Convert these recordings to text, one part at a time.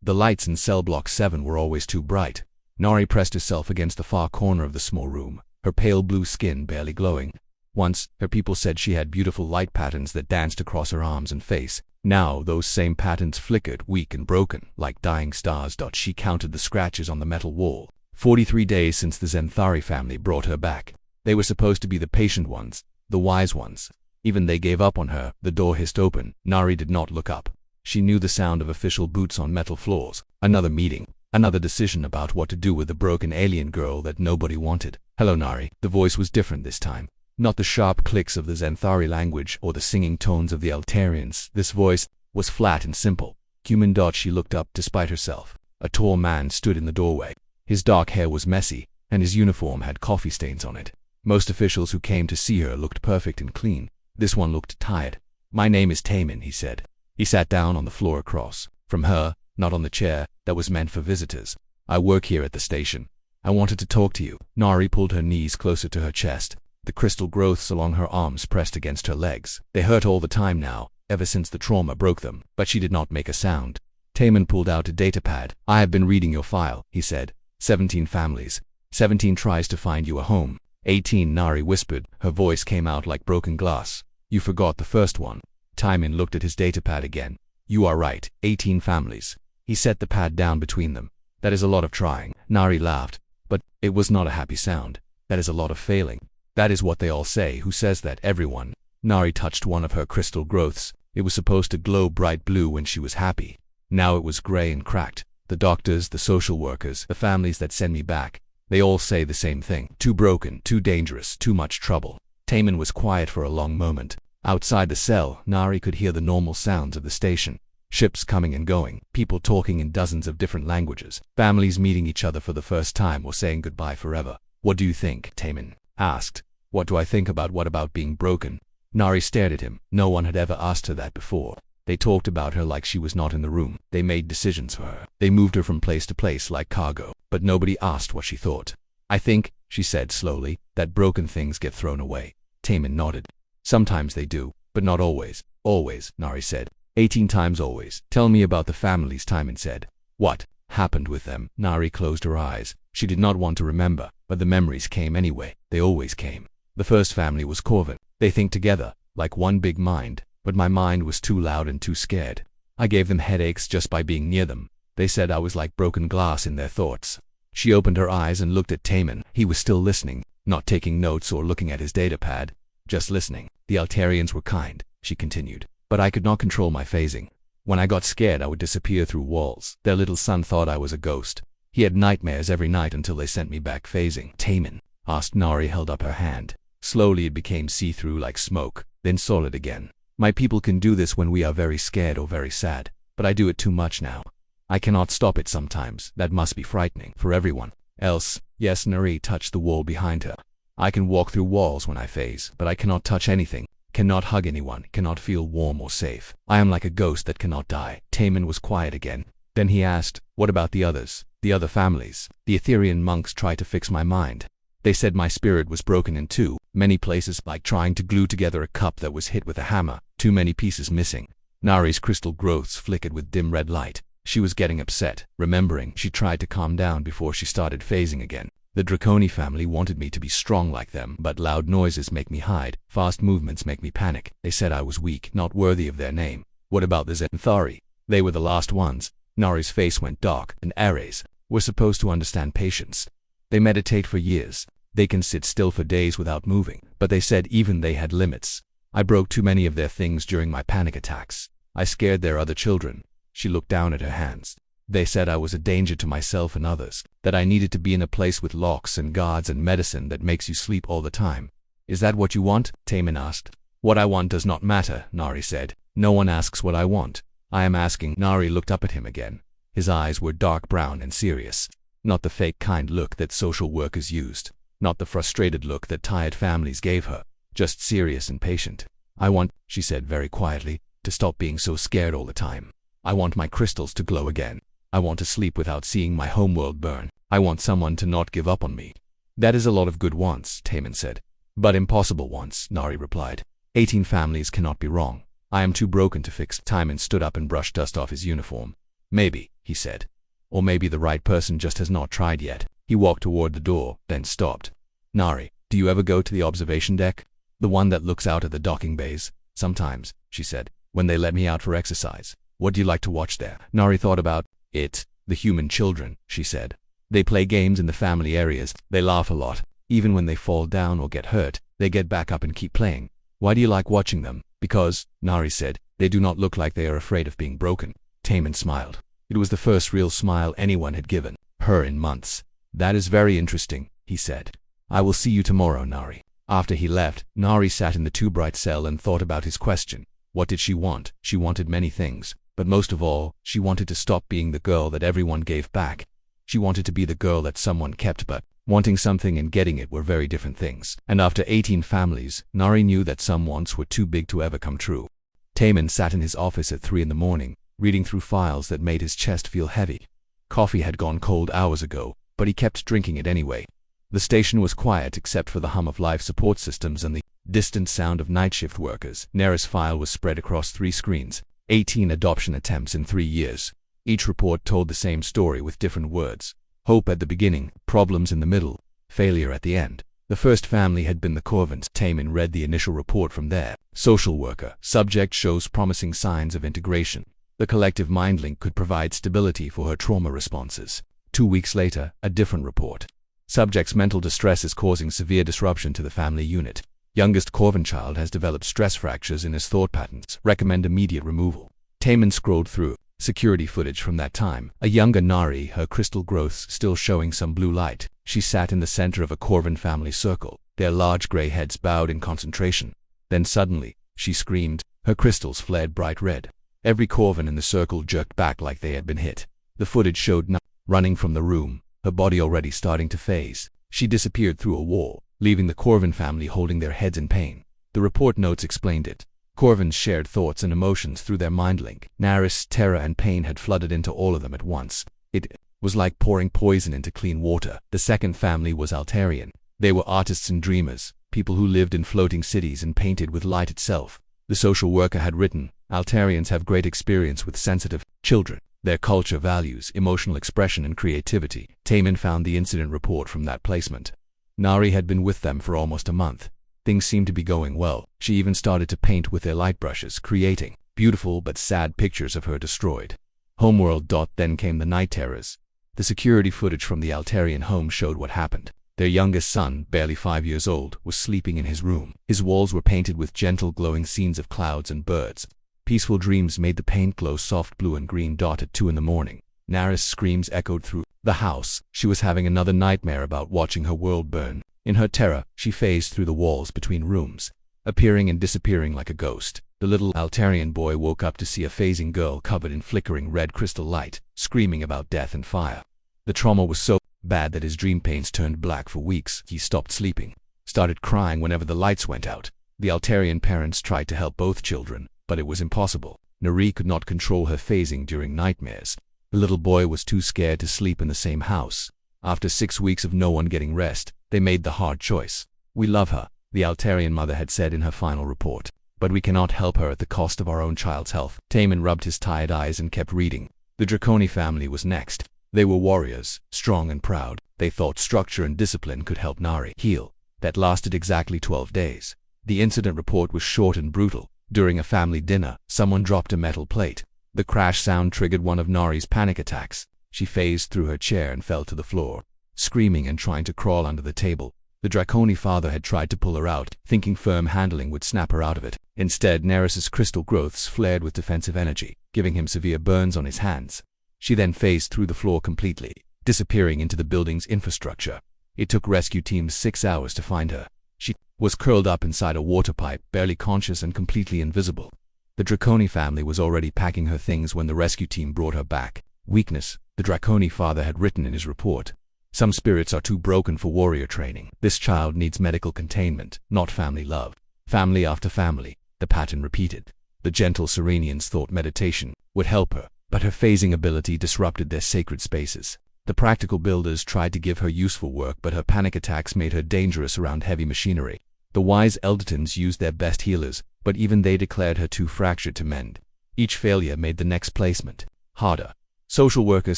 The lights in cell block 7 were always too bright. Nari pressed herself against the far corner of the small room, her pale blue skin barely glowing. Once, her people said she had beautiful light patterns that danced across her arms and face. Now, those same patterns flickered, weak and broken, like dying stars. She counted the scratches on the metal wall. 43 days since the Zenthari family brought her back. They were supposed to be the patient ones, the wise ones. Even they gave up on her. The door hissed open. Nari did not look up. She knew the sound of official boots on metal floors. Another meeting. Another decision about what to do with the broken alien girl that nobody wanted. Hello, Nari. The voice was different this time. Not the sharp clicks of the Zenthari language or the singing tones of the Altarians. This voice was flat and simple. Human. She looked up despite herself. A tall man stood in the doorway. His dark hair was messy, and his uniform had coffee stains on it. Most officials who came to see her looked perfect and clean. This one looked tired. My name is Taman, he said. He sat down on the floor across from her, not on the chair that was meant for visitors. I work here at the station. I wanted to talk to you. Nari pulled her knees closer to her chest. The crystal growths along her arms pressed against her legs. They hurt all the time now, ever since the trauma broke them, but she did not make a sound. Taman pulled out a datapad. I have been reading your file, he said. 17 families. 17 tries to find you a home. 18, Nari whispered. Her voice came out like broken glass. You forgot the first one. Taman looked at his datapad again. You are right, 18 families. He set the pad down between them. That is a lot of trying. Nari laughed, but it was not a happy sound. That is a lot of failing. That is what they all say. Who says that? Everyone. Nari touched one of her crystal growths. It was supposed to glow bright blue when she was happy. Now it was gray and cracked. The doctors, the social workers, the families that send me back, they all say the same thing. Too broken, too dangerous, too much trouble. Taman was quiet for a long moment. Outside the cell, Nari could hear the normal sounds of the station. Ships coming and going, people talking in dozens of different languages, families meeting each other for the first time or saying goodbye forever. What do you think? Taman asked. What do I think about what about being broken? Nari stared at him. No one had ever asked her that before. They talked about her like she was not in the room. They made decisions for her. They moved her from place to place like cargo, but nobody asked what she thought. I think, she said slowly, that broken things get thrown away. Taman nodded. Sometimes they do, but not always. Always, Nari said. 18 times always. Tell me about the families, Taman said. What happened with them? Nari closed her eyes. She did not want to remember, but the memories came anyway. They always came. The first family was Corvin. They think together, like one big mind, but my mind was too loud and too scared. I gave them headaches just by being near them. They said I was like broken glass in their thoughts. She opened her eyes and looked at Taman. He was still listening, not taking notes or looking at his datapad, just listening. The Altarians were kind, she continued, but I could not control my phasing. When I got scared, I would disappear through walls. Their little son thought I was a ghost. He had nightmares every night until they sent me back phasing. Taman asked. Nari held up her hand. Slowly it became see-through like smoke, then solid again. My people can do this when we are very scared or very sad, but I do it too much now. I cannot stop it sometimes. That must be frightening for everyone else. Yes, Nari touched the wall behind her. I can walk through walls when I phase, but I cannot touch anything, cannot hug anyone, cannot feel warm or safe. I am like a ghost that cannot die. Taman was quiet again. Then he asked, what about the others, the other families? The Etherean monks tried to fix my mind. They said my spirit was broken in two, many places, like trying to glue together a cup that was hit with a hammer, too many pieces missing. Nari's crystal growths flickered with dim red light. She was getting upset. Remembering, she tried to calm down before she started phasing again. The Draconi family wanted me to be strong like them, but loud noises make me hide. Fast movements make me panic. They said I was weak, not worthy of their name. What about the Zenthari? They were the last ones. Nari's face went dark. And Ares were supposed to understand patience. They meditate for years. They can sit still for days without moving, but they said even they had limits. I broke too many of their things during my panic attacks. I scared their other children. She looked down at her hands. They said I was a danger to myself and others, that I needed to be in a place with locks and guards and medicine that makes you sleep all the time. Is that what you want? Taman asked. What I want does not matter, Nari said. No one asks what I want. I am asking. Nari looked up at him again. His eyes were dark brown and serious. Not the fake kind look that social workers used. Not the frustrated look that tired families gave her. Just serious and patient. I want, she said very quietly, to stop being so scared all the time. I want my crystals to glow again. I want to sleep without seeing my homeworld burn. I want someone to not give up on me. That is a lot of good wants, Taman said. But impossible wants, Nari replied. 18 families cannot be wrong. I am too broken to fix. Taman stood up and brushed dust off his uniform. Maybe, he said. Or maybe the right person just has not tried yet. He walked toward the door, then stopped. Nari, do you ever go to the observation deck? The one that looks out at the docking bays? Sometimes, she said, when they let me out for exercise. What do you like to watch there? Nari thought about it. The human children, she said. They play games in the family areas. They laugh a lot. Even when they fall down or get hurt, they get back up and keep playing. Why do you like watching them? Because, Nari said, they do not look like they are afraid of being broken. Taemin smiled. It was the first real smile anyone had given her in months. That is very interesting, he said. I will see you tomorrow, Nari. After he left, Nari sat in the too bright cell and thought about his question. What did she want? She wanted many things, but most of all, she wanted to stop being the girl that everyone gave back. She wanted to be the girl that someone kept, but wanting something and getting it were very different things. And after 18 families, Nari knew that some wants were too big to ever come true. Taemin sat in his office at 3 in the morning, reading through files that made his chest feel heavy. Coffee had gone cold hours ago, but he kept drinking it anyway. The station was quiet except for the hum of life support systems and the distant sound of night shift workers. Nara's file was spread across 3 screens, 18 adoption attempts in 3 years. Each report told the same story with different words. Hope at the beginning, problems in the middle, failure at the end. The first family had been the Corvins. Taemin read the initial report from there. Social worker. Subject shows promising signs of integration. The collective mind link could provide stability for her trauma responses. 2 weeks later, a different report. Subject's mental distress is causing severe disruption to the family unit. Youngest Corvin child has developed stress fractures in his thought patterns. Recommend immediate removal. Taemin scrolled through security footage from that time. A younger Nari, her crystal growths still showing some blue light. She sat in the center of a Corvin family circle, their large gray heads bowed in concentration. Then suddenly, she screamed. Her crystals flared bright red. Every Corvin in the circle jerked back like they had been hit. The footage showed Nari running from the room, her body already starting to phase. She disappeared through a wall, leaving the Corvin family holding their heads in pain. The report notes explained it. Corvins shared thoughts and emotions through their mind link. Nari's terror and pain had flooded into all of them at once. It was like pouring poison into clean water. The second family was Altarian. They were artists and dreamers, people who lived in floating cities and painted with light itself. The social worker had written, Altarians have great experience with sensitive children. Their culture values emotional expression and creativity. Taemin found the incident report from that placement. Nari had been with them for almost a month. Things seemed to be going well. She even started to paint with their light brushes, creating beautiful but sad pictures of her destroyed homeworld. Then came the night terrors. The security footage from the Altarian home showed what happened. Their youngest son, barely 5 years old, was sleeping in his room. His walls were painted with gentle glowing scenes of clouds and birds. Peaceful dreams made the paint glow soft blue and green. At 2 in the morning, Nara's screams echoed through the house. She was having another nightmare about watching her world burn. In her terror, she phased through the walls between rooms, appearing and disappearing like a ghost. The little Altarian boy woke up to see a phasing girl covered in flickering red crystal light, screaming about death and fire. The trauma was so bad that his dream paints turned black for weeks. He stopped sleeping, started crying whenever the lights went out. The Altarian parents tried to help both children, but it was impossible. Nari could not control her phasing during nightmares. The little boy was too scared to sleep in the same house. After 6 weeks of no one getting rest, they made the hard choice. We love her, the Altarian mother had said in her final report, but we cannot help her at the cost of our own child's health. Taemin rubbed his tired eyes and kept reading. The Draconi family was next. They were warriors, strong and proud. They thought structure and discipline could help Nari heal. That lasted exactly 12 days. The incident report was short and brutal. During a family dinner, someone dropped a metal plate. The crash sound triggered one of Nari's panic attacks. She phased through her chair and fell to the floor, screaming and trying to crawl under the table. The Draconi father had tried to pull her out, thinking firm handling would snap her out of it. Instead, Neris's crystal growths flared with defensive energy, giving him severe burns on his hands. She then phased through the floor completely, disappearing into the building's infrastructure. It took rescue teams 6 hours to find her. She was curled up inside a water pipe, barely conscious and completely invisible. The Draconi family was already packing her things when the rescue team brought her back. Weakness, the Draconi father had written in his report. Some spirits are too broken for warrior training. This child needs medical containment, not family love. Family after family, the pattern repeated. The gentle Serenians thought meditation would help her, but her phasing ability disrupted their sacred spaces. The practical builders tried to give her useful work, but her panic attacks made her dangerous around heavy machinery. The wise Eldertons used their best healers, but even they declared her too fractured to mend. Each failure made the next placement harder. Social workers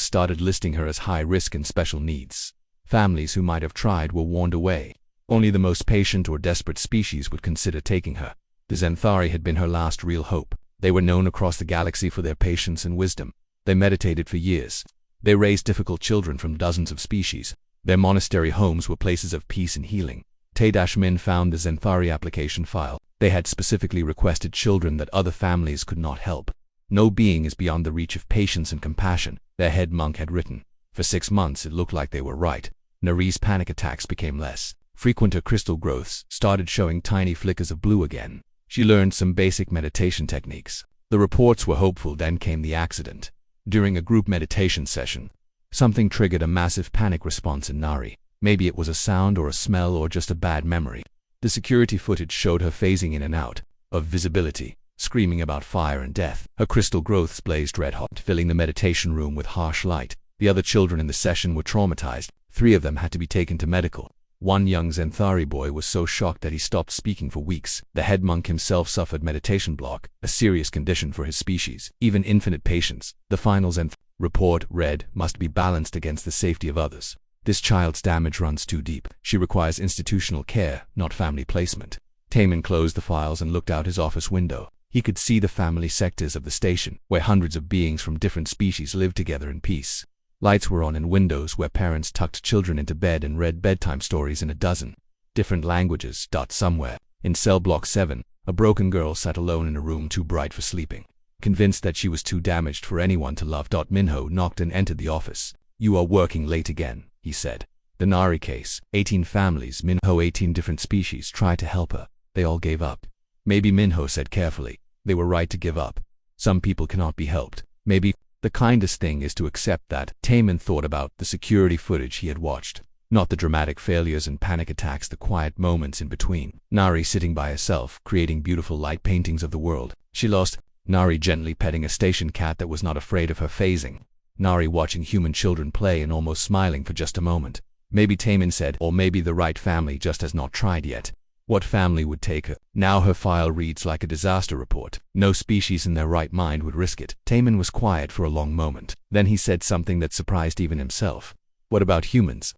started listing her as high risk and special needs. Families who might have tried were warned away. Only the most patient or desperate species would consider taking her. The Xanthari had been her last real hope. They were known across the galaxy for their patience and wisdom. They meditated for years. They raised difficult children from dozens of species. Their monastery homes were places of peace and healing. Tay-Min found the Xanthari application file. They had specifically requested children that other families could not help. No being is beyond the reach of patience and compassion, their head monk had written. For 6 months it looked like they were right. Nari's panic attacks became less. Frequenter crystal growths started showing tiny flickers of blue again. She learned some basic meditation techniques. The reports were hopeful, then came the accident. During a group meditation session, something triggered a massive panic response in Nari. Maybe it was a sound or a smell or just a bad memory. The security footage showed her phasing in and out of visibility, screaming about fire and death. Her crystal growths blazed red-hot, filling the meditation room with harsh light. The other children in the session were traumatized. 3 of them had to be taken to medical. One young Xanthari boy was so shocked that he stopped speaking for weeks. The head monk himself suffered meditation block, a serious condition for his species. Even infinite patience. The final Xanthari report read, must be balanced against the safety of others. This child's damage runs too deep. She requires institutional care, not family placement. Tay-Min closed the files and looked out his office window. He could see the family sectors of the station, where hundreds of beings from different species lived together in peace. Lights were on in windows where parents tucked children into bed and read bedtime stories in a dozen different languages. Somewhere, in cell block 7, a broken girl sat alone in a room too bright for sleeping. Convinced that she was too damaged for anyone to love. Minho knocked and entered the office. You are working late again, he said. The Nari case, 18 families, Minho 18 different species tried to help her. They all gave up. Maybe, Minho said carefully. They were right to give up. Some people cannot be helped. Maybe the kindest thing is to accept that. Tay-Min thought about the security footage he had watched. Not the dramatic failures and panic attacks, the quiet moments in between. Nari sitting by herself, creating beautiful light paintings of the world. She lost. Nari gently petting a station cat that was not afraid of her phasing. Nari watching human children play and almost smiling for just a moment. Maybe, Tay-Min said, or maybe the right family just has not tried yet. What family would take her? Now her file reads like a disaster report. No species in their right mind would risk it. Tay-Min was quiet for a long moment. Then he said something that surprised even himself. What about humans?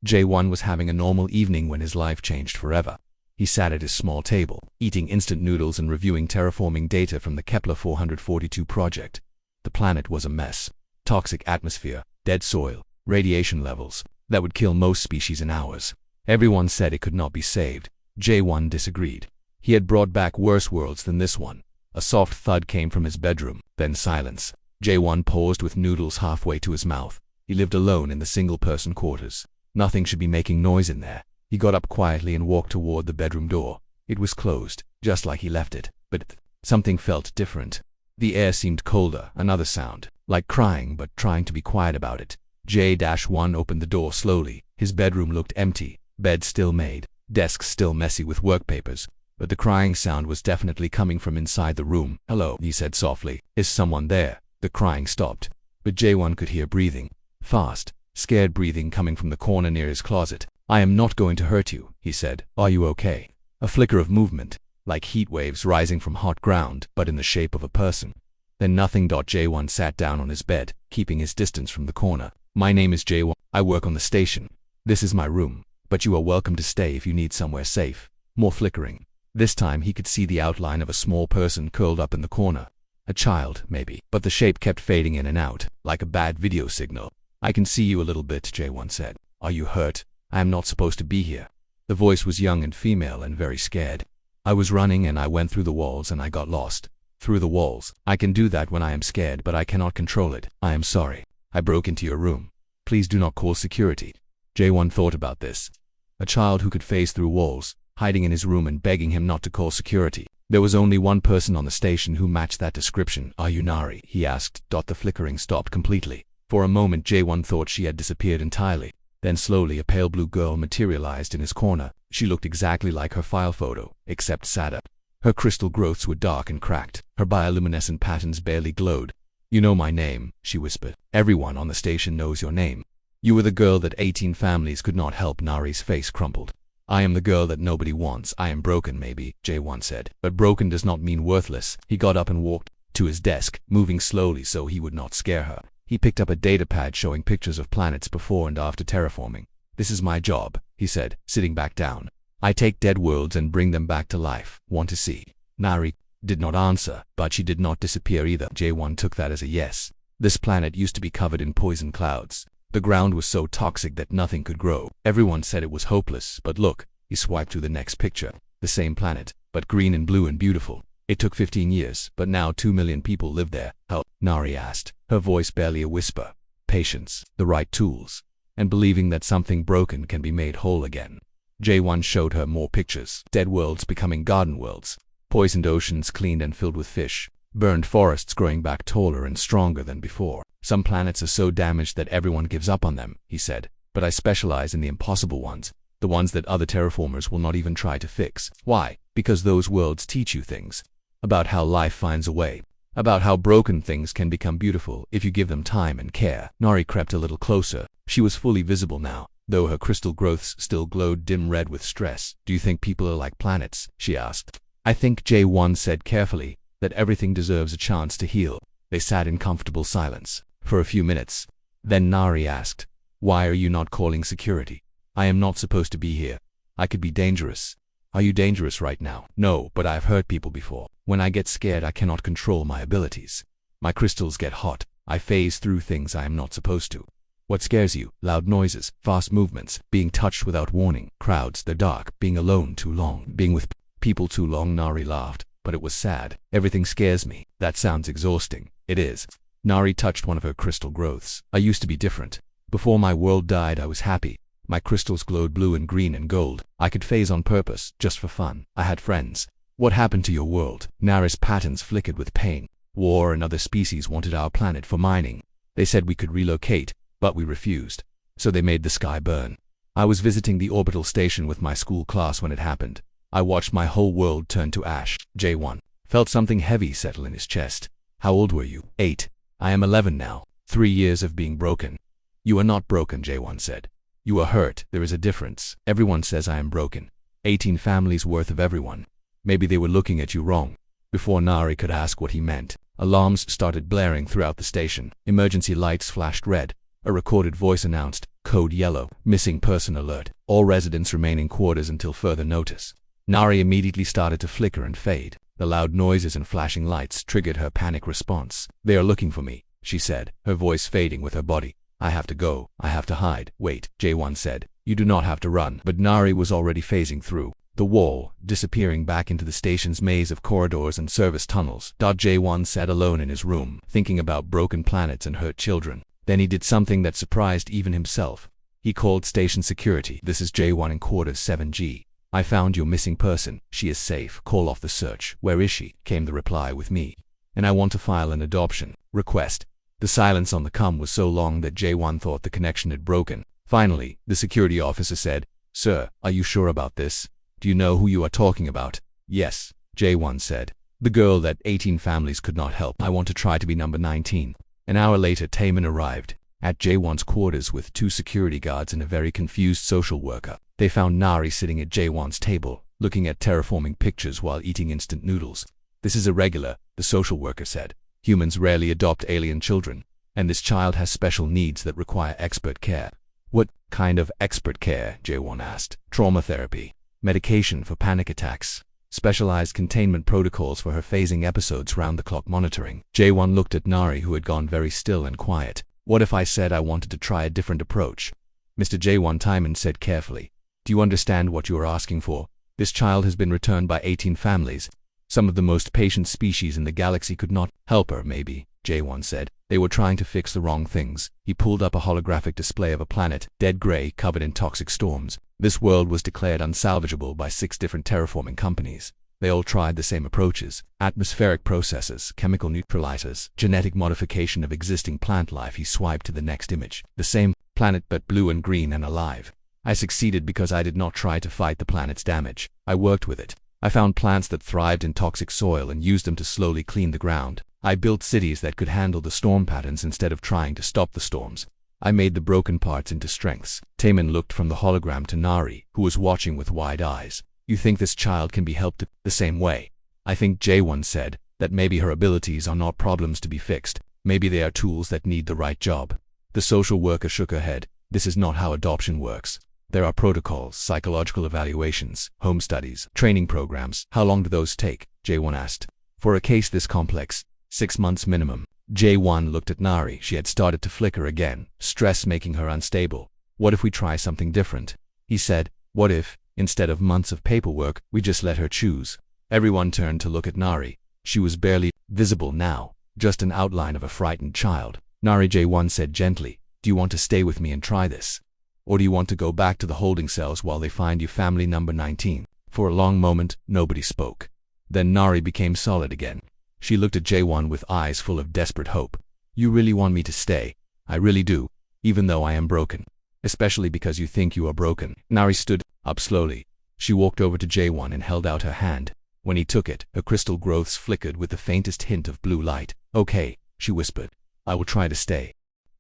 J1 was having a normal evening when his life changed forever. He sat at his small table, eating instant noodles and reviewing terraforming data from the Kepler 442 project. The planet was a mess. Toxic atmosphere, dead soil, radiation levels that would kill most species in hours. Everyone said it could not be saved. J1 disagreed. He had brought back worse worlds than this one. A soft thud came from his bedroom, then silence. J1 paused with noodles halfway to his mouth. He lived alone in the single-person quarters. Nothing should be making noise in there. He got up quietly and walked toward the bedroom door. It was closed, just like he left it, but something felt different. The air seemed colder, another sound, like crying but trying to be quiet about it. J-1 opened the door slowly. His bedroom looked empty, bed still made, desk still messy with work papers, but the crying sound was definitely coming from inside the room. Hello, he said softly. Is someone there? The crying stopped, but J1 could hear breathing. Fast, scared breathing coming from the corner near his closet. I am not going to hurt you, he said. Are you okay? A flicker of movement, like heat waves rising from hot ground, but in the shape of a person. Then nothing. J1 sat down on his bed, keeping his distance from the corner. My name is J1. I work on the station. This is my room, but you are welcome to stay if you need somewhere safe. More flickering. This time he could see the outline of a small person curled up in the corner. A child, maybe, but the shape kept fading in and out, like a bad video signal. I can see you a little bit, J1 said. Are you hurt? I am not supposed to be here. The voice was young and female and very scared. I was running and I went through the walls and I got lost. Through the walls. I can do that when I am scared, but I cannot control it. I am sorry. I broke into your room. Please do not call security. J1 thought about this. A child who could phase through walls, hiding in his room and begging him not to call security. There was only one person on the station who matched that description. Are you Nari? He asked. The flickering stopped completely. For a moment J1 thought she had disappeared entirely. Then slowly a pale blue girl materialized in his corner. She looked exactly like her file photo, except sadder. Her crystal growths were dark and cracked. Her bioluminescent patterns barely glowed. You know my name, she whispered. Everyone on the station knows your name. You were the girl that 18 families could not help. Nari's face crumpled. I am the girl that nobody wants. I am broken, maybe, J1 said. But broken does not mean worthless. He got up and walked to his desk, moving slowly so he would not scare her. He picked up a datapad showing pictures of planets before and after terraforming. "This is my job," he said, sitting back down. "I take dead worlds and bring them back to life. Want to see?" Nari did not answer, but she did not disappear either. J1 took that as a yes. This planet used to be covered in poison clouds. The ground was so toxic that nothing could grow. Everyone said it was hopeless, but look, he swiped to the next picture. The same planet, but green and blue and beautiful. It took 15 years, but now 2 million people live there. How? Nari asked, her voice barely a whisper. Patience, the right tools, and believing that something broken can be made whole again. J1 showed her more pictures. Dead worlds becoming garden worlds. Poisoned oceans cleaned and filled with fish. Burned forests growing back taller and stronger than before. Some planets are so damaged that everyone gives up on them, he said. But I specialize in the impossible ones. The ones that other terraformers will not even try to fix. Why? Because those worlds teach you things. About how life finds a way. About how broken things can become beautiful if you give them time and care. Nari crept a little closer. She was fully visible now, though her crystal growths still glowed dim red with stress. "Do you think people are like planets?" she asked. "I think," J1 said carefully, "that everything deserves a chance to heal." They sat in comfortable silence for a few minutes. Then Nari asked, "Why are you not calling security? I am not supposed to be here. I could be dangerous." "Are you dangerous right now?" "No, but I've hurt people before. When I get scared, I cannot control my abilities. My crystals get hot. I phase through things I am not supposed to." "What scares you?" "Loud noises, fast movements, being touched without warning, crowds, the dark, being alone too long, being with people too long." Nari laughed, but it was sad. "Everything scares me." "That sounds exhausting." "It is." Nari touched one of her crystal growths. "I used to be different. Before my world died, I was happy. My crystals glowed blue and green and gold. I could phase on purpose, just for fun. I had friends." "What happened to your world?" Nari's patterns flickered with pain. "War and other species wanted our planet for mining. They said we could relocate, but we refused. So they made the sky burn. I was visiting the orbital station with my school class when it happened. I watched my whole world turn to ash." J1 felt something heavy settle in his chest. "How old were you?" 8. "I am 11 now. 3 years of being broken." "You are not broken," J1 said. "You are hurt. There is a difference. Everyone says I am broken. 18 families worth of everyone. Maybe they were looking at you wrong." Before Nari could ask what he meant, alarms started blaring throughout the station. Emergency lights flashed red. A recorded voice announced, "Code Yellow, missing person alert. All residents remain in quarters until further notice." Nari immediately started to flicker and fade. The loud noises and flashing lights triggered her panic response. "They are looking for me," she said, her voice fading with her body. "I have to go. I have to hide." "Wait," J1 said. "You do not have to run." But Nari was already phasing through the wall, disappearing back into the station's maze of corridors and service tunnels. J1 sat alone in his room, thinking about broken planets and hurt children. Then he did something that surprised even himself. He called station security. "This is J1 in quarters 7G. I found your missing person. She is safe. Call off the search." "Where is she?" came the reply. "With me. And I want to file an adoption request." The silence on the comm was so long that J1 thought the connection had broken. Finally, the security officer said, "Sir, are you sure about this? Do you know who you are talking about?" "Yes," J1 said. "The girl that 18 families could not help. I want to try to be number 19. An hour later, Taman arrived at J1's quarters with 2 security guards and a very confused social worker. They found Nari sitting at J1's table, looking at terraforming pictures while eating instant noodles. "This is irregular," the social worker said. "Humans rarely adopt alien children, and this child has special needs that require expert care." "What kind of expert care?" J1 asked. "Trauma therapy, medication for panic attacks, specialized containment protocols for her phasing episodes, round-the-clock monitoring." J1 looked at Nari, who had gone very still and quiet. "What if I said I wanted to try a different approach?" Mr. J1 Timon said carefully. "Do you understand what you are asking for? This child has been returned by 18 families. Some of the most patient species in the galaxy could not help her, maybe," J1 said. "They were trying to fix the wrong things." He pulled up a holographic display of a planet, dead gray, covered in toxic storms. This world was declared unsalvageable by 6 different terraforming companies. They all tried the same approaches: atmospheric processes, chemical neutralizers, genetic modification of existing plant life. He swiped to the next image. The same planet, but blue and green and alive. "I succeeded because I did not try to fight the planet's damage. I worked with it. I found plants that thrived in toxic soil and used them to slowly clean the ground. I built cities that could handle the storm patterns instead of trying to stop the storms. I made the broken parts into strengths." Taman looked from the hologram to Nari, who was watching with wide eyes. "You think this child can be helped the same way?" "I think," J1 said, "that maybe her abilities are not problems to be fixed. Maybe they are tools that need the right job. The social worker shook her head. This is not how adoption works. There are protocols, psychological evaluations, home studies, training programs. How long do those take? J1 asked. For a case this complex, 6 months minimum. J1 looked at Nari. She had started to flicker again, stress making her unstable. What if we try something different? He said. What if, instead of months of paperwork, we just let her choose? Everyone turned to look at Nari. She was barely visible now, just an outline of a frightened child. Nari, J1 said gently, do you want to stay with me and try this? Or do you want to go back to the holding cells while they find you family number 19? For a long moment, nobody spoke. Then Nari became solid again. She looked at J1 with eyes full of desperate hope. You really want me to stay? I really do, even though I am broken. Especially because you think you are broken. Nari stood up slowly. She walked over to J1 and held out her hand. When he took it, her crystal growths flickered with the faintest hint of blue light. Okay, she whispered. I will try to stay.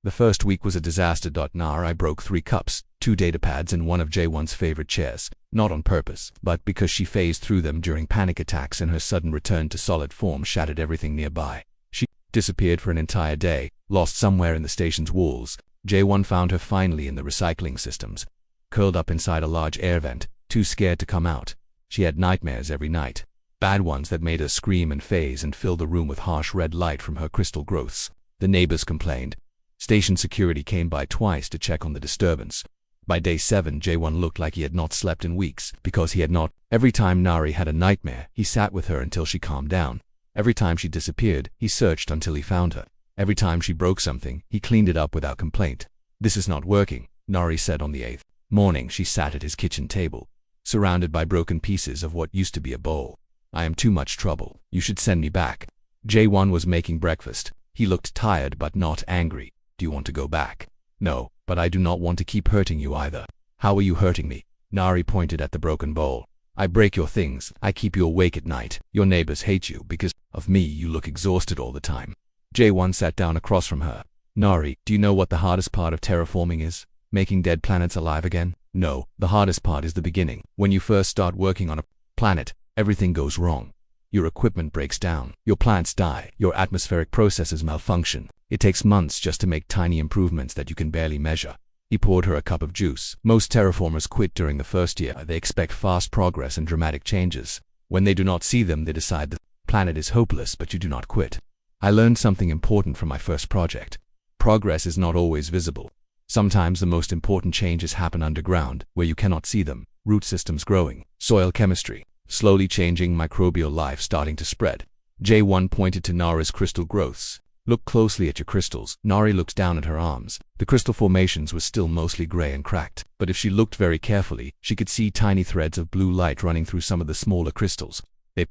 The first week was a disaster. I broke 3 cups, 2 datapads and one of J1's favorite chairs. Not on purpose, but because she phased through them during panic attacks and her sudden return to solid form shattered everything nearby. She disappeared for an entire day, lost somewhere in the station's walls. J1 found her finally in the recycling systems, curled up inside a large air vent, too scared to come out. She had nightmares every night. Bad ones that made her scream and phase and fill the room with harsh red light from her crystal growths. The neighbors complained. Station security came by twice to check on the disturbance. By day 7, J1 looked like he had not slept in weeks, because he had not. Every time Nari had a nightmare, he sat with her until she calmed down. Every time she disappeared, he searched until he found her. Every time she broke something, he cleaned it up without complaint. This is not working, Nari said on the 8th morning. She sat at his kitchen table, surrounded by broken pieces of what used to be a bowl. I am too much trouble. You should send me back. J1 was making breakfast. He looked tired but not angry. Do you want to go back? No, but I do not want to keep hurting you either. How are you hurting me? Nari pointed at the broken bowl. I break your things. I keep you awake at night. Your neighbors hate you because of me. You look exhausted all the time. J1 sat down across from her. Nari, do you know what the hardest part of terraforming is? Making dead planets alive again? No, the hardest part is the beginning. When you first start working on a planet, everything goes wrong. Your equipment breaks down. Your plants die. Your atmospheric processes malfunction. It takes months just to make tiny improvements that you can barely measure. He poured her a cup of juice. Most terraformers quit during the first year. They expect fast progress and dramatic changes. When they do not see them, they decide the planet is hopeless, but you do not quit. I learned something important from my first project. Progress is not always visible. Sometimes the most important changes happen underground, where you cannot see them. Root systems growing, soil chemistry, slowly changing, microbial life starting to spread. J1 pointed to Nari's crystal growths. Look closely at your crystals. Nari looked down at her arms. The crystal formations were still mostly gray and cracked, but if she looked very carefully, she could see tiny threads of blue light running through some of the smaller crystals. They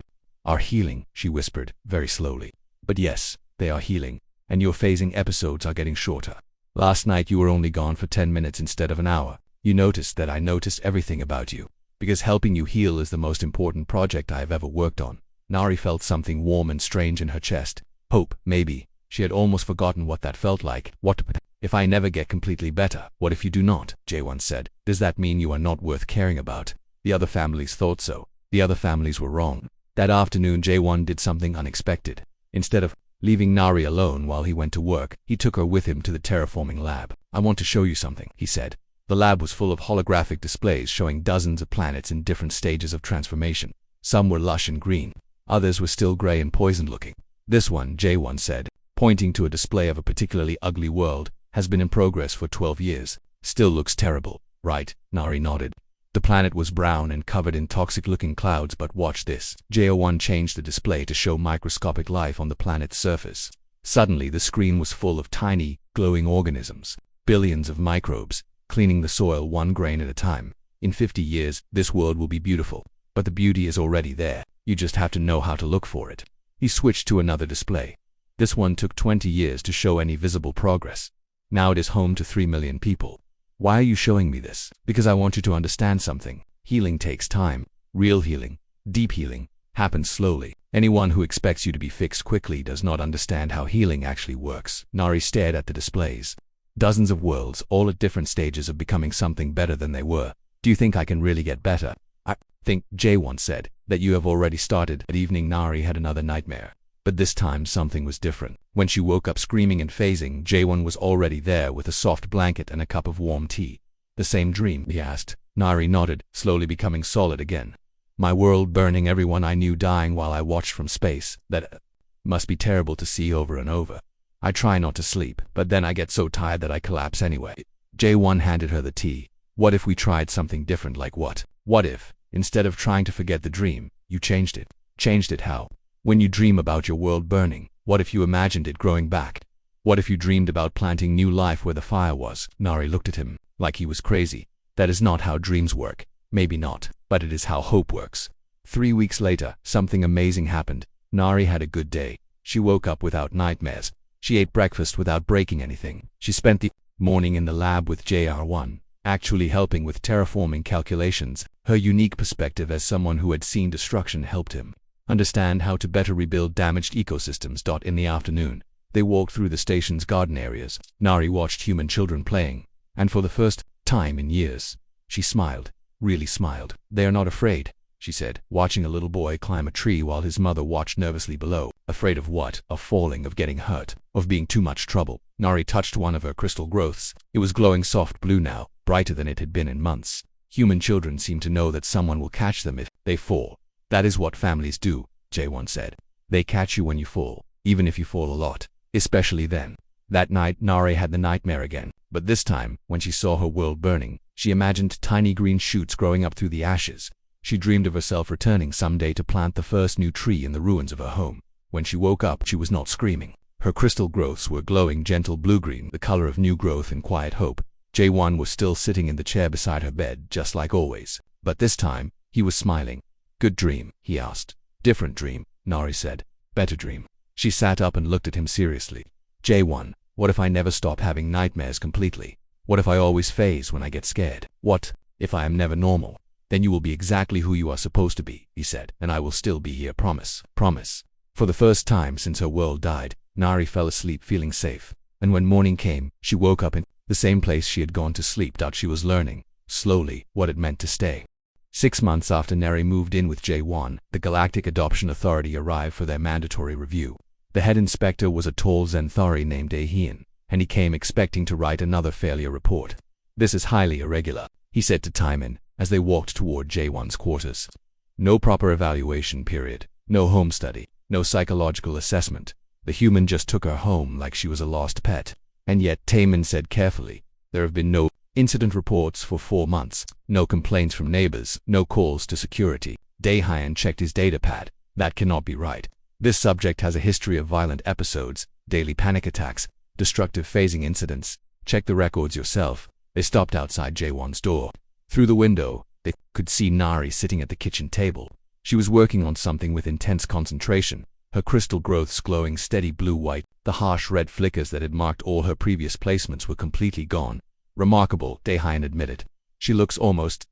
are healing, she whispered, very slowly. But yes, they are healing, and your phasing episodes are getting shorter. Last night you were only gone for 10 minutes instead of an hour. You noticed that I noticed everything about you, because helping you heal is the most important project I have ever worked on. Nari felt something warm and strange in her chest. Hope, maybe. She had almost forgotten what that felt like. What if I never get completely better? What if you do not? J1 said. Does that mean you are not worth caring about? The other families thought so. The other families were wrong. That afternoon J1 did something unexpected. Instead of leaving Nari alone while he went to work, he took her with him to the terraforming lab. I want to show you something, he said. The lab was full of holographic displays showing dozens of planets in different stages of transformation. Some were lush and green. Others were still gray and poisoned looking. This one, J1 said, pointing to a display of a particularly ugly world, has been in progress for 12 years. Still looks terrible, right? Nari nodded. The planet was brown and covered in toxic-looking clouds, but watch this. J01 changed the display to show microscopic life on the planet's surface. Suddenly, the screen was full of tiny, glowing organisms. Billions of microbes, cleaning the soil one grain at a time. In 50 years, this world will be beautiful. But the beauty is already there. You just have to know how to look for it. He switched to another display. This one took 20 years to show any visible progress. Now it is home to 3 million people. Why are you showing me this? Because I want you to understand something. Healing takes time. Real healing, deep healing, happens slowly. Anyone who expects you to be fixed quickly does not understand how healing actually works. Nari stared at the displays. Dozens of worlds, all at different stages of becoming something better than they were. Do you think I can really get better? I think, J1 said, that you have already started. At evening Nari had another nightmare. But this time something was different. When she woke up screaming and phasing, J1 was already there with a soft blanket and a cup of warm tea. "The same dream?" he asked. Nari nodded, slowly becoming solid again. "My world burning, everyone I knew dying while I watched from space. That must be terrible to see over and over. I try not to sleep, but then I get so tired that I collapse anyway." J1 handed her the tea. "What if we tried something different? Like what? What if, instead of trying to forget the dream, you changed it?" "Changed it how?" "When you dream about your world burning, what if you imagined it growing back? What if you dreamed about planting new life where the fire was?" Nari looked at him like he was crazy. "That is not how dreams work." "Maybe not, but it is how hope works." 3 weeks later, something amazing happened. Nari had a good day. She woke up without nightmares. She ate breakfast without breaking anything. She spent the morning in the lab with JR1, actually helping with terraforming calculations. Her unique perspective as someone who had seen destruction helped him understand how to better rebuild damaged ecosystems. In the afternoon, they walked through the station's garden areas. Nari watched human children playing, and for the first time in years, she smiled, really smiled. "They are not afraid," she said, watching a little boy climb a tree while his mother watched nervously below. "Afraid of what?" "Of falling, of getting hurt, of being too much trouble." Nari touched one of her crystal growths. It was glowing soft blue now, brighter than it had been in months. "Human children seem to know that someone will catch them if they fall." "That is what families do," J1 said. "They catch you when you fall, even if you fall a lot, especially then." That night, Nari had the nightmare again, but this time, when she saw her world burning, she imagined tiny green shoots growing up through the ashes. She dreamed of herself returning someday to plant the first new tree in the ruins of her home. When she woke up, she was not screaming. Her crystal growths were glowing gentle blue-green, the color of new growth and quiet hope. J1 was still sitting in the chair beside her bed, just like always. But this time, he was smiling. "Good dream?" he asked. "Different dream," Nari said. "Better dream." She sat up and looked at him seriously. "J1, what if I never stop having nightmares completely? What if I always phase when I get scared? What if I am never normal? Then you will be exactly who you are supposed to be," he said, "and I will still be here, promise." Promise. For the first time since her world died, Nari fell asleep feeling safe. And when morning came, she woke up in the same place she had gone to sleep. She was learning, slowly, what it meant to stay. 6 months after Nari moved in with J1, the Galactic Adoption Authority arrived for their mandatory review. The head inspector was a tall Zenthari named Ahian, and he came expecting to write another failure report. "This is highly irregular," he said to Timon, as they walked toward J1's quarters. "No proper evaluation period, no home study, no psychological assessment. The human just took her home like she was a lost pet." "And yet," Timon said carefully, "there have been no incident reports for 4 months, no complaints from neighbors, no calls to security." Daehyun checked his datapad. "That cannot be right. This subject has a history of violent episodes, daily panic attacks, destructive phasing incidents. Check the records yourself." They stopped outside J1's door. Through the window, they could see Nari sitting at the kitchen table. She was working on something with intense concentration, her crystal growths glowing steady blue-white. The harsh red flickers that had marked all her previous placements were completely gone. "Remarkable," Daehyun admitted. "She looks almost ...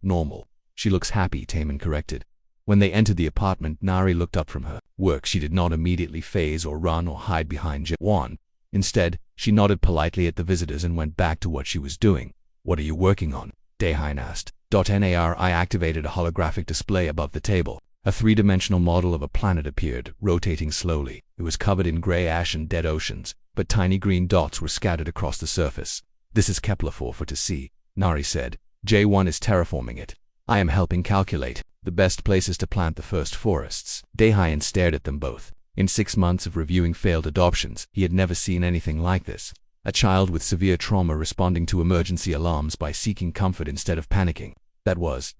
normal." "She looks happy," Timon corrected. When they entered the apartment, Nari looked up from her work. She did not immediately phase or run or hide behind J1. Instead, she nodded politely at the visitors and went back to what she was doing. "What are you working on?" Daehyun asked. Nari activated a holographic display above the table. A 3-dimensional model of a planet appeared, rotating slowly. It was covered in gray ash and dead oceans, but tiny green dots were scattered across the surface. "This is Kepler-4 for to see," Nari said. "J1 is terraforming it. I am helping calculate the best places to plant the first forests." Daehyun stared at them both. In 6 months of reviewing failed adoptions, he had never seen anything like this. A child with severe trauma responding to emergency alarms by seeking comfort instead of panicking. "That was ...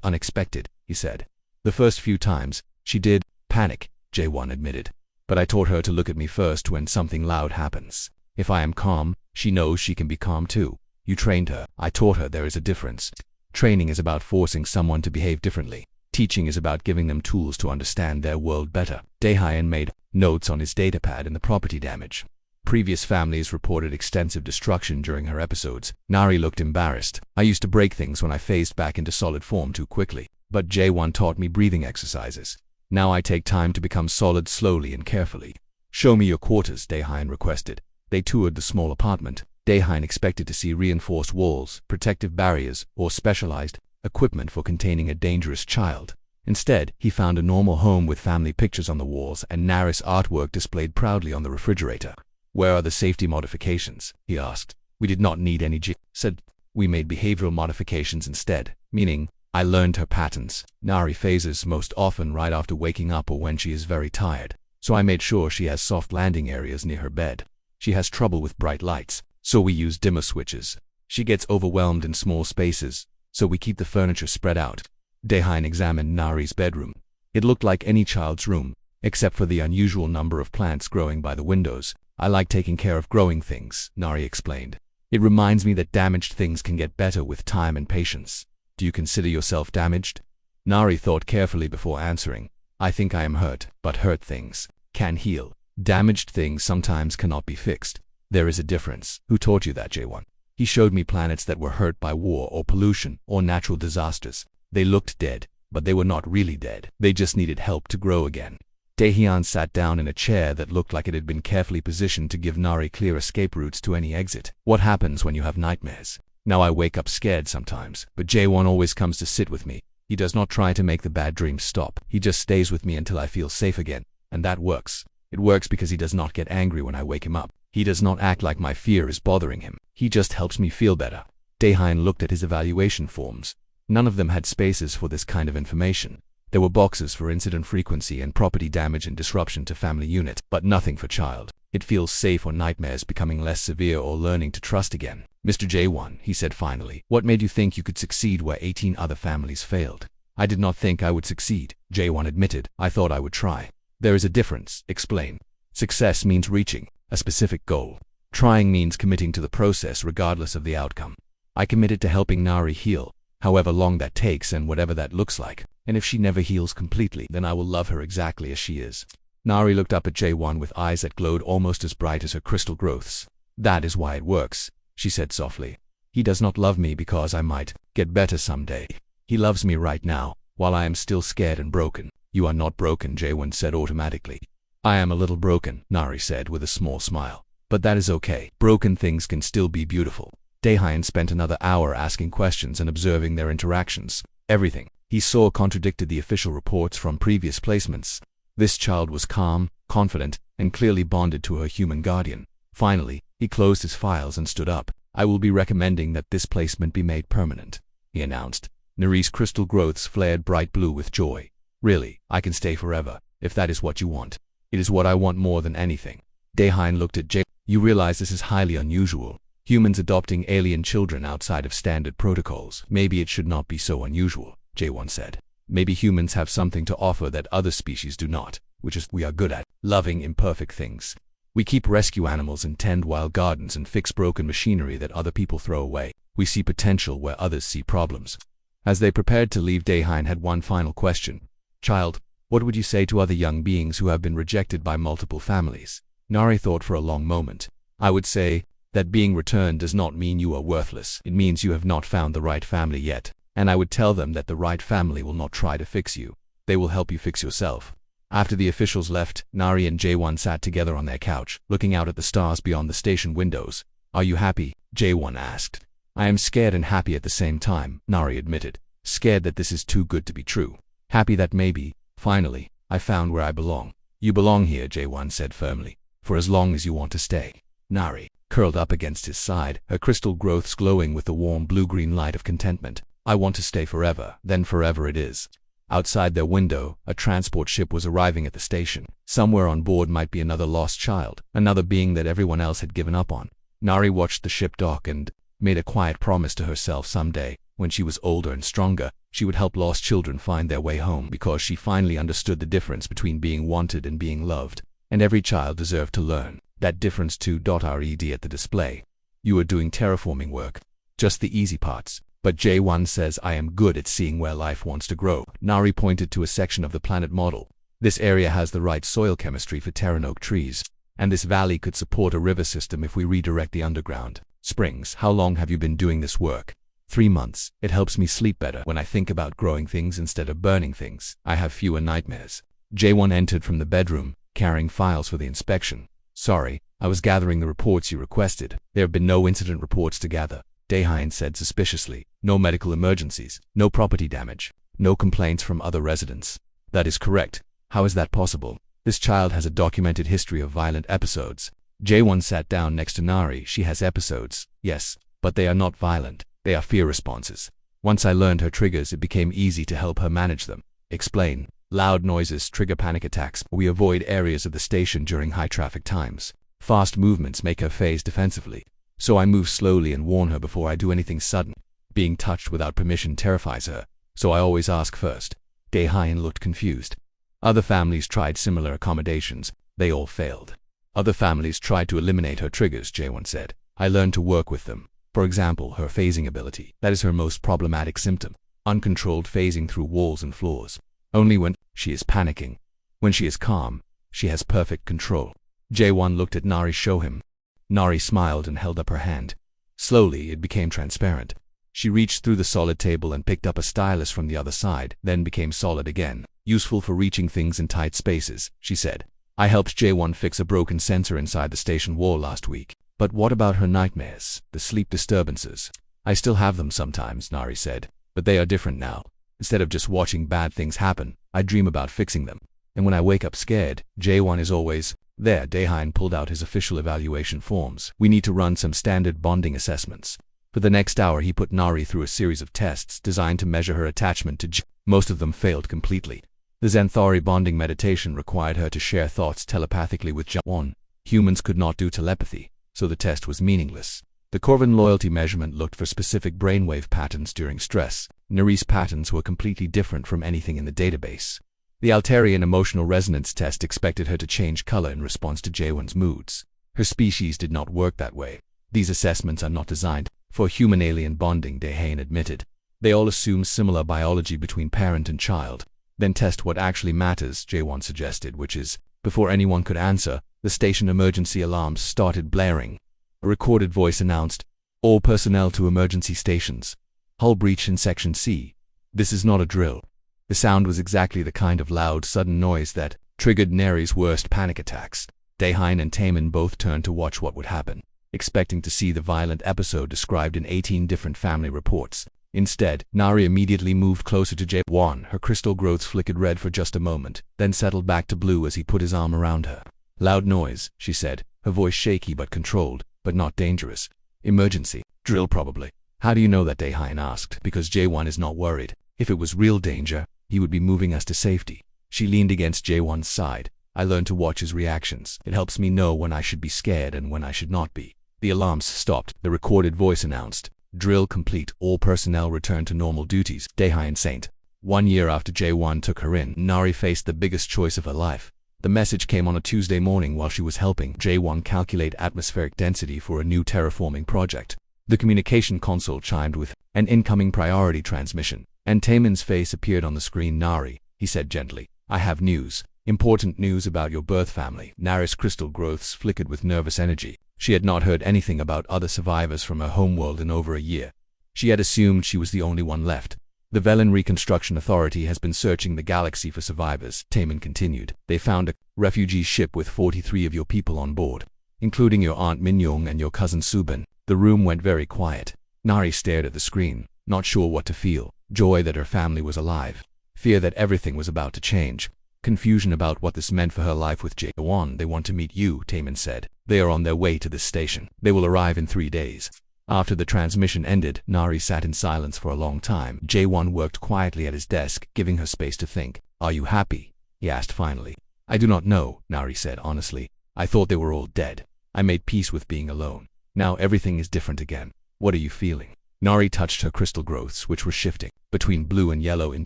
unexpected," he said. "The first few times, she did panic," J1 admitted. "But I taught her to look at me first when something loud happens. If I am calm, she knows she can be calm too. You trained her." "I taught her there is a difference. Training is about forcing someone to behave differently. Teaching is about giving them tools to understand their world better." Daehyun made notes on his datapad in the property damage. Previous families reported extensive destruction during her episodes. Nari looked embarrassed. "I used to break things when I phased back into solid form too quickly. But J1 taught me breathing exercises. Now I take time to become solid slowly and carefully." "Show me your quarters," Daehyun requested. They toured the small apartment. Daehyun expected to see reinforced walls, protective barriers, or specialized equipment for containing a dangerous child. Instead, he found a normal home with family pictures on the walls and Nari's artwork displayed proudly on the refrigerator. "Where are the safety modifications?" he asked. "We did not need any said. We made behavioral modifications instead, meaning I learned her patterns. Nari phases most often right after waking up or when she is very tired. So I made sure she has soft landing areas near her bed. She has trouble with bright lights, so we use dimmer switches. She gets overwhelmed in small spaces, so we keep the furniture spread out." Daehan examined Nari's bedroom. It looked like any child's room, except for the unusual number of plants growing by the windows. "I like taking care of growing things," Nari explained. "It reminds me that damaged things can get better with time and patience." "Do you consider yourself damaged?" Nari thought carefully before answering. "I think I am hurt, but hurt things can heal. Damaged things sometimes cannot be fixed. There is a difference." "Who taught you that, J1? He showed me planets that were hurt by war or pollution or natural disasters. They looked dead, but they were not really dead. They just needed help to grow again." Daehan sat down in a chair that looked like it had been carefully positioned to give Nari clear escape routes to any exit. "What happens when you have nightmares?" "Now I wake up scared sometimes, but J1 always comes to sit with me. He does not try to make the bad dreams stop. He just stays with me until I feel safe again, and that works. It works because he does not get angry when I wake him up. He does not act like my fear is bothering him. He just helps me feel better." Daehan looked at his evaluation forms. None of them had spaces for this kind of information. There were boxes for incident frequency and property damage and disruption to family unit, but nothing for child. "It feels safe or nightmares becoming less severe or learning to trust again." "Mr. J1, he said finally, "what made you think you could succeed where 18 other families failed?" "I did not think I would succeed," J1 admitted. "I thought I would try." "There is a difference," explain. "Success means reaching a specific goal. Trying means committing to the process regardless of the outcome. I committed to helping Nari heal, however long that takes and whatever that looks like. And if she never heals completely, then I will love her exactly as she is." Nari looked up at J1 with eyes that glowed almost as bright as her crystal growths. "That is why it works," she said softly. "He does not love me because I might get better someday. He loves me right now, while I am still scared and broken." "You are not broken," J1 said automatically. "I am a little broken," Nari said with a small smile. "But that is okay. Broken things can still be beautiful." Daehan spent another hour asking questions and observing their interactions. Everything he saw contradicted the official reports from previous placements. This child was calm, confident, and clearly bonded to her human guardian. Finally, he closed his files and stood up. "I will be recommending that this placement be made permanent," he announced. Nari's crystal growths flared bright blue with joy. "Really, I can stay forever, if that is what you want." "It is what I want more than anything." Daehan looked at J. "You realize this is highly unusual. Humans adopting alien children outside of standard protocols. Maybe it should not be so unusual," J1 said. "Maybe humans have something to offer that other species do not, which is we are good at loving imperfect things. We keep rescue animals and tend wild gardens and fix broken machinery that other people throw away. We see potential where others see problems." As they prepared to leave, Daehan had one final question. "Child, what would you say to other young beings who have been rejected by multiple families?" Nari thought for a long moment. "I would say that being returned does not mean you are worthless. It means you have not found the right family yet. And I would tell them that the right family will not try to fix you. They will help you fix yourself." After the officials left, Nari and J1 sat together on their couch, looking out at the stars beyond the station windows. "Are you happy?" J1 asked. "I am scared and happy at the same time," Nari admitted. "Scared that this is too good to be true. Happy that maybe, finally, I found where I belong." "You belong here," J1 said firmly, "for as long as you want to stay." Nari curled up against his side, her crystal growths glowing with the warm blue-green light of contentment. "I want to stay forever." "Then forever it is." Outside their window, a transport ship was arriving at the station. Somewhere on board might be another lost child, another being that everyone else had given up on. Nari watched the ship dock and made a quiet promise to herself someday, when she was older and stronger, she would help lost children find their way home because she finally understood the difference between being wanted and being loved. And every child deserved to learn that difference too. Red at the display. "You are doing terraforming work. Just the easy parts. But J1 says I am good at seeing where life wants to grow." Nari pointed to a section of the planet model. "This area has the right soil chemistry for Terran oak trees, and this valley could support a river system if we redirect the underground springs." "How long have you been doing this work?" 3 months. "It helps me sleep better when I think about growing things instead of burning things. I have fewer nightmares." J1 entered from the bedroom, carrying files for the inspection. "Sorry, I was gathering the reports you requested." "There have been no incident reports to gather," Daehan said suspiciously. "No medical emergencies, no property damage, No complaints from other residents. That is correct. How is that possible? This child has a documented history of violent episodes. J1 sat down next to Nari. She has episodes, yes, but they are not violent. They are fear responses. Once I learned her triggers, it became easy to help her manage them. Explain. Loud noises trigger panic attacks. We avoid areas of the station during high traffic times. Fast movements make her phase defensively. So I move slowly and warn her before I do anything sudden. Being touched without permission terrifies her, so I always ask first. Daehyun looked confused. Other families tried similar accommodations. They all failed. Other families tried to eliminate her triggers, J1 said. I learned to work with them. For example, her phasing ability. That is her most problematic symptom. Uncontrolled phasing through walls and floors. Only when she is panicking. When she is calm, she has perfect control. J1 looked at Nari. Show him. Nari smiled and held up her hand. Slowly, it became transparent. She reached through the solid table and picked up a stylus from the other side, then became solid again. Useful for reaching things in tight spaces, she said. I helped J1 fix a broken sensor inside the station wall last week. But what about her nightmares, the sleep disturbances? I still have them sometimes, Nari said. But they are different now. Instead of just watching bad things happen, I dream about fixing them. And when I wake up scared, J1 is always there. Daehyun pulled out his official evaluation forms. We need to run some standard bonding assessments. For the next hour, he put Nari through a series of tests designed to measure her attachment to J. Most of them failed completely. The Zenthari bonding meditation required her to share thoughts telepathically with J1. Humans could not do telepathy, so the test was meaningless. The Corvin loyalty measurement looked for specific brainwave patterns during stress. Nari's patterns were completely different from anything in the database. The Altarian emotional resonance test expected her to change color in response to J1's moods. Her species did not work that way. These assessments are not designed for human-alien bonding, Daehyun admitted. They all assume similar biology between parent and child. Then test what actually matters, J1 suggested, which is, before anyone could answer, the station emergency alarms started blaring. A recorded voice announced, all personnel to emergency stations. Hull breach in Section C. This is not a drill. The sound was exactly the kind of loud, sudden noise that triggered Neri's worst panic attacks. Daehyun and Taemin both turned to watch what would happen, expecting to see the violent episode described in 18 different family reports. Instead, Nari immediately moved closer to J1. Her crystal growths flickered red for just a moment, then settled back to blue as he put his arm around her. Loud noise, she said, her voice shaky but controlled, but not dangerous. Emergency. Drill probably. How do you know that? Daehyun asked. Because J1 is not worried. If it was real danger, he would be moving us to safety. She leaned against J1's side. I learned to watch his reactions. It helps me know when I should be scared and when I should not be. The alarms stopped. The recorded voice announced, drill complete. All personnel return to normal duties. Daehyun Saint. 1 year after J1 took her in, Nari faced the biggest choice of her life. The message came on a Tuesday morning while she was helping J1 calculate atmospheric density for a new terraforming project. The communication console chimed with an incoming priority transmission, and Taemin's face appeared on the screen. Nari, he said gently, I have news. Important news about your birth family. Nari's crystal growths flickered with nervous energy. She had not heard anything about other survivors from her homeworld in over a year. She had assumed she was the only one left. The Velen Reconstruction Authority has been searching the galaxy for survivors, Taemin continued. They found a refugee ship with 43 of your people on board, including your Aunt Minyoung and your cousin Subin. The room went very quiet. Nari stared at the screen, not sure what to feel. Joy that her family was alive. Fear that everything was about to change. Confusion about what this meant for her life with J1. They want to meet you, Taemin said. They are on their way to this station. They will arrive in 3 days. After the transmission ended, Nari sat in silence for a long time. J1 worked quietly at his desk, giving her space to think. Are you happy? He asked finally. I do not know, Nari said honestly. I thought they were all dead. I made peace with being alone. Now everything is different again. What are you feeling? Nari touched her crystal growths, which were shifting between blue and yellow in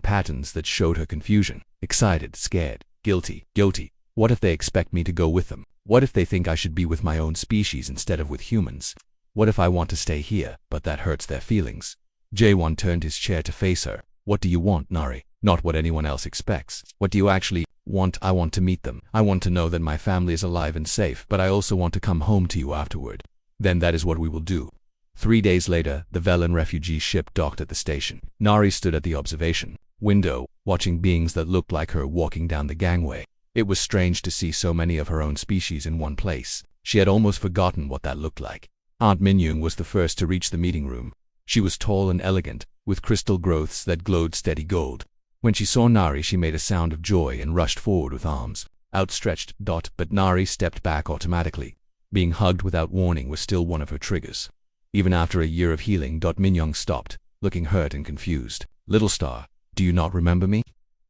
patterns that showed her confusion. Excited, scared, guilty. What if they expect me to go with them? What if they think I should be with my own species instead of with humans? What if I want to stay here, but that hurts their feelings? J1 turned his chair to face her. What do you want, Nari? Not what anyone else expects. What do you actually want? I want to meet them. I want to know that my family is alive and safe, but I also want to come home to you afterward. Then that is what we will do. 3 days later, the Velen refugee ship docked at the station. Nari stood at the observation window, watching beings that looked like her walking down the gangway. It was strange to see so many of her own species in one place. She had almost forgotten what that looked like. Aunt Minyoung was the first to reach the meeting room. She was tall and elegant, with crystal growths that glowed steady gold. When she saw Nari, she made a sound of joy and rushed forward with arms outstretched. But Nari stepped back automatically. Being hugged without warning was still one of her triggers. Even after a year of healing, Minyoung stopped, looking hurt and confused. Little star, do you not remember me?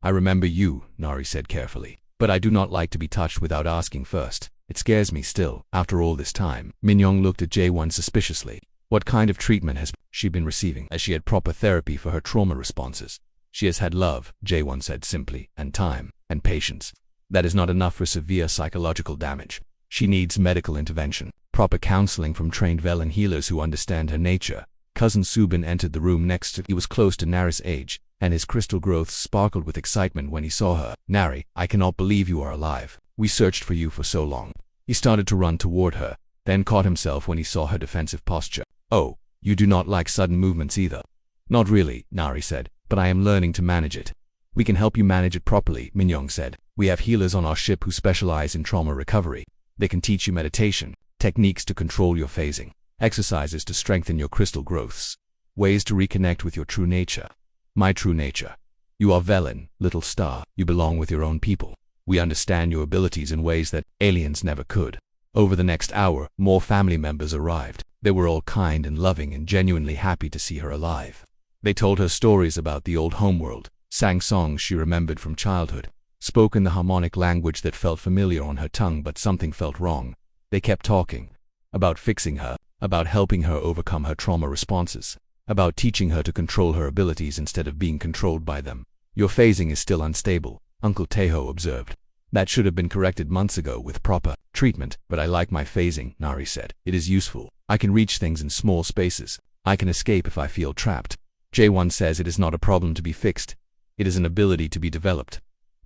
I remember you, Nari said carefully. But I do not like to be touched without asking first. It scares me still, after all this time. Minyoung looked at Jae-won suspiciously. What kind of treatment has she been receiving? As she had proper therapy for her trauma responses. She has had love, Jae-won said simply, and time, and patience. That is not enough for severe psychological damage. She needs medical intervention, proper counseling from trained Velen healers who understand her nature. Cousin Subin entered the room next to. He was close to Nari's age, and his crystal growths sparkled with excitement when he saw her. Nari, I cannot believe you are alive. We searched for you for so long. He started to run toward her, then caught himself when he saw her defensive posture. Oh, you do not like sudden movements either. Not really, Nari said, but I am learning to manage it. We can help you manage it properly, Minyoung said. We have healers on our ship who specialize in trauma recovery. They can teach you meditation, techniques to control your phasing, exercises to strengthen your crystal growths, ways to reconnect with your true nature. My true nature. You are Velen, little star. You belong with your own people. We understand your abilities in ways that aliens never could. Over the next hour, more family members arrived. They were all kind and loving and genuinely happy to see her alive. They told her stories about the old homeworld, sang songs she remembered from childhood, spoke in the harmonic language that felt familiar on her tongue, but something felt wrong. They kept talking about fixing her, about helping her overcome her trauma responses, about teaching her to control her abilities instead of being controlled by them. Your phasing is still unstable, Uncle Taeho observed. That should have been corrected months ago with proper treatment, but I like my phasing, Nari said. It is useful. I can reach things in small spaces. I can escape if I feel trapped. Jae-won says it is not a problem to be fixed. It is an ability to be developed.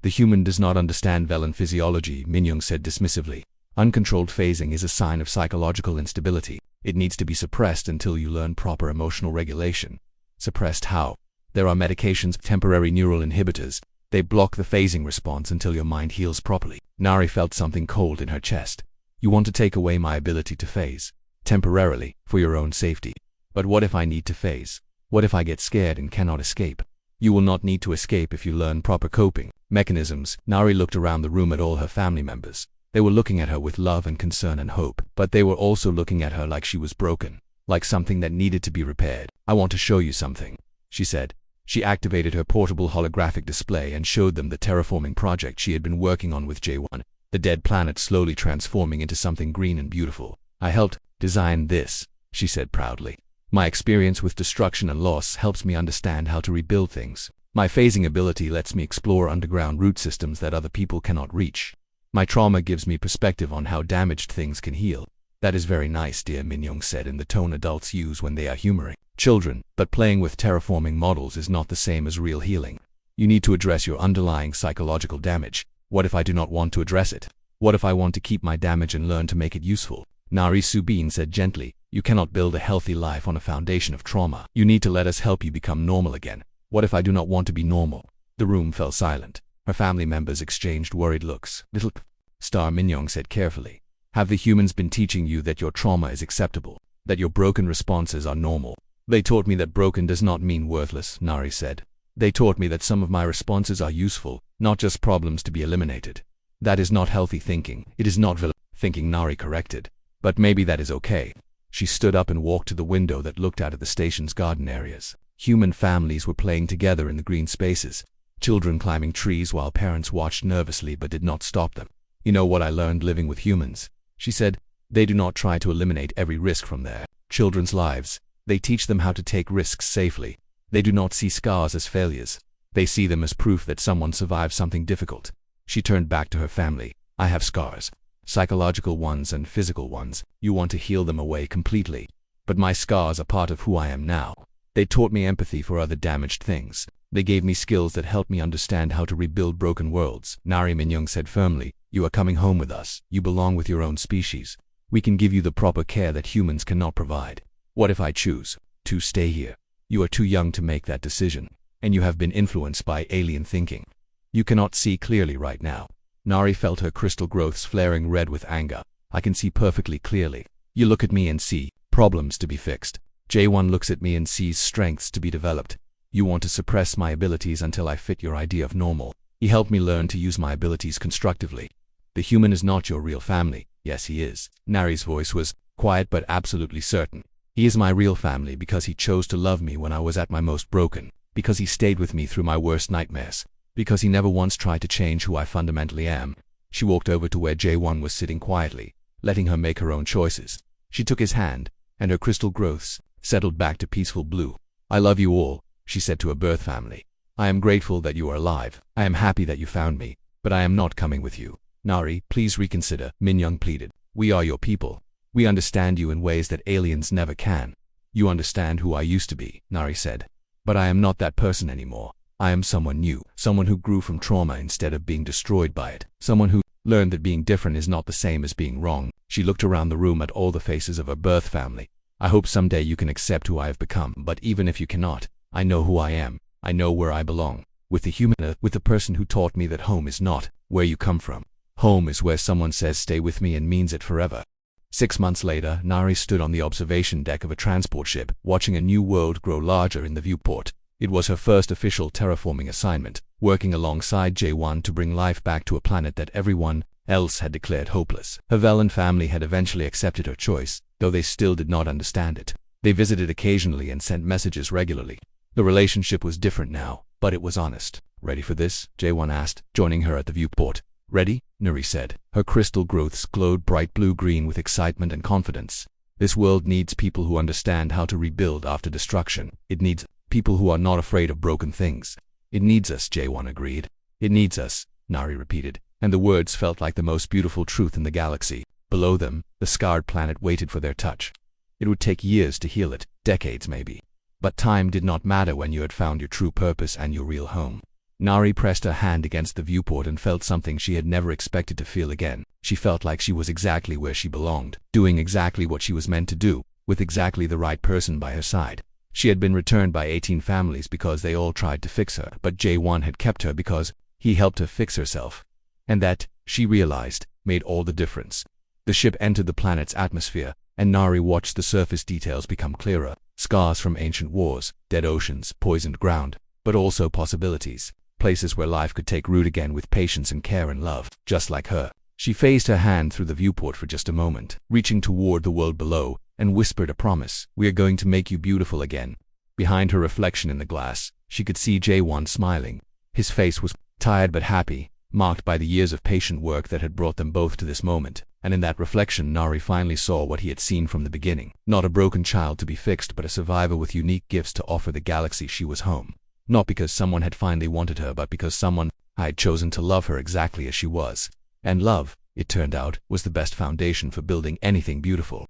The human does not understand Velen physiology, Minyoung said dismissively. Uncontrolled phasing is a sign of psychological instability. It needs to be suppressed until you learn proper emotional regulation. Suppressed how? There are medications, temporary neural inhibitors. They block the phasing response until your mind heals properly. Nari felt something cold in her chest. You want to take away my ability to phase? Temporarily, for your own safety. But what if I need to phase? What if I get scared and cannot escape? You will not need to escape if you learn proper coping mechanisms. Nari looked around the room at all her family members. They were looking at her with love and concern and hope, but they were also looking at her like she was broken, like something that needed to be repaired. I want to show you something, she said. She activated her portable holographic display and showed them the terraforming project she had been working on with Jae-won, the dead planet slowly transforming into something green and beautiful. I helped design this, she said proudly. My experience with destruction and loss helps me understand how to rebuild things. My phasing ability lets me explore underground root systems that other people cannot reach. My trauma gives me perspective on how damaged things can heal. That is very nice, dear, Minyoung said in the tone adults use when they are humoring children, but playing with terraforming models is not the same as real healing. You need to address your underlying psychological damage. What if I do not want to address it? What if I want to keep my damage and learn to make it useful? Nari Subin said gently, you cannot build a healthy life on a foundation of trauma. You need to let us help you become normal again. What if I do not want to be normal? The room fell silent. Her family members exchanged worried looks. Little star, Minyoung said carefully. Have the humans been teaching you that your trauma is acceptable? That your broken responses are normal? They taught me that broken does not mean worthless, Nari said. They taught me that some of my responses are useful, not just problems to be eliminated. That is not healthy thinking. It is not villain thinking, Nari corrected. But maybe that is okay. She stood up and walked to the window that looked out at the station's garden areas. Human families were playing together in the green spaces. Children climbing trees while parents watched nervously but did not stop them. You know what I learned living with humans? She said. They do not try to eliminate every risk from their children's lives. They teach them how to take risks safely. They do not see scars as failures. They see them as proof that someone survived something difficult. She turned back to her family. I have scars. Psychological ones and physical ones. You want to heal them away completely. But my scars are part of who I am now. They taught me empathy for other damaged things. They gave me skills that helped me understand how to rebuild broken worlds. Nari, Minyoung said firmly, you are coming home with us. You belong with your own species. We can give you the proper care that humans cannot provide. What if I choose to stay here? You are too young to make that decision, and you have been influenced by alien thinking. You cannot see clearly right now. Nari felt her crystal growths flaring red with anger. I can see perfectly clearly. You look at me and see problems to be fixed. Jae-won looks at me and sees strengths to be developed. You want to suppress my abilities until I fit your idea of normal. He helped me learn to use my abilities constructively. The human is not your real family. Yes, he is. Nari's voice was quiet but absolutely certain. He is my real family because he chose to love me when I was at my most broken, because he stayed with me through my worst nightmares, because he never once tried to change who I fundamentally am. She walked over to where J1 was sitting quietly, letting her make her own choices. She took his hand, and her crystal growths settled back to peaceful blue. I love you all, she said to her birth family. I am grateful that you are alive. I am happy that you found me, but I am not coming with you. Nari, please reconsider, Minyoung pleaded. We are your people. We understand you in ways that aliens never can. You understand who I used to be, Nari said. But I am not that person anymore. I am someone new, someone who grew from trauma instead of being destroyed by it, someone who learned that being different is not the same as being wrong. She looked around the room at all the faces of her birth family. I hope someday you can accept who I have become, but even if you cannot, I know who I am. I know where I belong. With the human, with the person who taught me that home is not where you come from. Home is where someone says stay with me and means it forever. 6 months later, Nari stood on the observation deck of a transport ship, watching a new world grow larger in the viewport. It was her first official terraforming assignment, working alongside J1 to bring life back to a planet that everyone else had declared hopeless. Her Velen family had eventually accepted her choice, though they still did not understand it. They visited occasionally and sent messages regularly. The relationship was different now, but it was honest. Ready for this? J1 asked, joining her at the viewport. Ready? Nuri said. Her crystal growths glowed bright blue-green with excitement and confidence. This world needs people who understand how to rebuild after destruction. It needs people who are not afraid of broken things. It needs us, J1 agreed. It needs us, Nari repeated, and the words felt like the most beautiful truth in the galaxy. Below them, the scarred planet waited for their touch. It would take years to heal it, decades maybe. But time did not matter when you had found your true purpose and your real home. Nari pressed her hand against the viewport and felt something she had never expected to feel again. She felt like she was exactly where she belonged, doing exactly what she was meant to do, with exactly the right person by her side. She had been returned by 18 families because they all tried to fix her, but J1 had kept her because he helped her fix herself. And that, she realized, made all the difference. The ship entered the planet's atmosphere, and Nari watched the surface details become clearer. Scars from ancient wars, dead oceans, poisoned ground, but also possibilities. Places where life could take root again with patience and care and love, just like her. She phased her hand through the viewport for just a moment, reaching toward the world below, and whispered a promise. We are going to make you beautiful again. Behind her reflection in the glass, she could see J1 smiling. His face was tired but happy, marked by the years of patient work that had brought them both to this moment. And in that reflection, Nari finally saw what he had seen from the beginning. Not a broken child to be fixed, but a survivor with unique gifts to offer the galaxy. She was home. Not because someone had finally wanted her, but because someone had chosen to love her exactly as she was. And love, it turned out, was the best foundation for building anything beautiful.